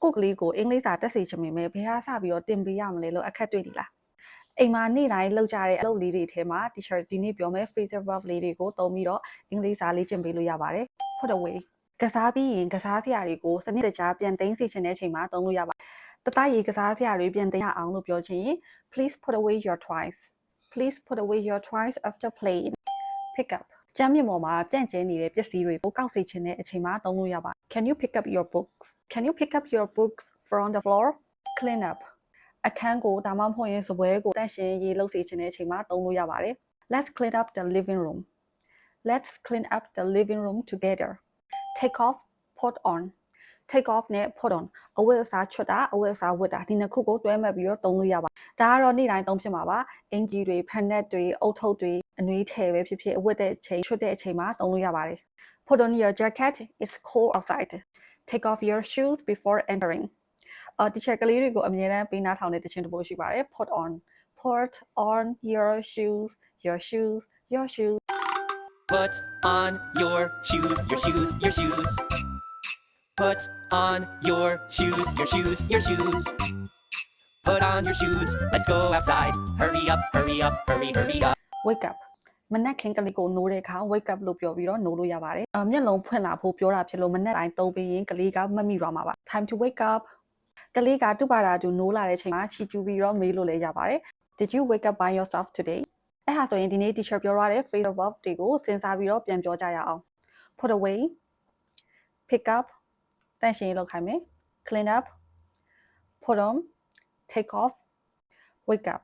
ကိုကလေးကိုအင်္ဂလိပ်စာတက်စီချင်ပေမဲ့ဘယ်ဟာစပြီးတော့တင်ပေးရမလဲလို့အခက်တွေ့နေလားအိမ်မှာနေ့တိုင်းလောက်ကြတဲ့အလုပ်လေးတွေထဲမှာ teacher ဒီနေ့ပြောမယ် phrasal verb လေးတွေကိုသုံးပြီးတော့အင်္ဂလိပ်စာလေ့ကျင့်ပေးလို့ရပါတယ် put away ကစားပြီးရင်ကစားစရာတွေကိုစနစ်တကျပြန်သိမ်းစီချင်တဲ့အချိန်မှာသုံးလို့ရပါတယ်တတရေကစားစရာတွေပြန်သိမ်းရအောင်လို့ပြောချင်ရင် please put away your toys please put away your toys after playing pick up ကျမ်းမြင့်ပေါ်မှာပြန့်ကျဲနေတဲ့ပစ္စည်းတွေကိုကောက်စီချင်တဲ့အချိန်မှာသုံးလို့ရပါတယ် Can you pick up your books Can you pick up your books from the floor clean up အခန်းကိုဒါမှမဟုတ်ရင်စပွဲကိုတန့်ရှင်းရေးလုပ်စီချင်တဲ့အချိန်မှာသုံးလို့ရပါတယ် Let's clean up the living room Let's clean up the living room together Take off put on take off နဲ့ put on အဝတ်အစားချွတ်တာအဝတ်အစားဝတ်တာဒီနှစ်ခုကိုတွဲမှတ်ပြီးတော့သုံးလို့ရပါတယ်ဒါကတော့နေ့တိုင်းသုံးဖြစ်မှာပါအင်ဂျီတွေဖက်နက်တွေအုတ်ထုပ်တွေအနွေးထည်ပဲဖြစ်ဖြစ်အဝတ်တဲ့အချိန်ချွတ်တဲ့အချိန်မှာသုံးလို့ရပါတယ် Put on your jacket it's cold outside Take off your shoes before entering teacher ကလေးတွေကိုအမြဲတမ်းပေးနားထောင်တဲ့တခြင်းတစ်ပုဒ်ရှိပါတယ် Put on your shoes your shoes your shoes Put on your shoes your shoes your shoes Put on your shoes your shoes your shoes Put on your shoes let's go outside hurry up hurry up hurry hurry up Wake up မနက်ခင်းကလေးကိုနိုးတဲ့အခါ wake up လို့ပြောပြီးတော့နိုးလို့ရပါတယ်မျက်လုံးဖွင့်လာဖို့ပြောတာဖြစ်လို့မနက်တိုင်းသုံးပြီးရင်ကလေးကမှတ်မိသွားမှာပါ Time to wake up ကလေးကတူပါတာတူနိုးလာတဲ့အချိန်မှာချီကျူပြီးတော့မေးလို့လည်းရပါတယ် Did you wake up by yourself today အဲ့ဟာဆိုရင်ဒီနေ့ teacher ပြောရတဲ့ phrasal verb တွေကိုစဉ်းစားပြီးတော့ပြန်ပြောကြရအောင် Put away pick up တန့်ရှင်းလုပ်ခိုင်းမယ် clean up put on take off wake up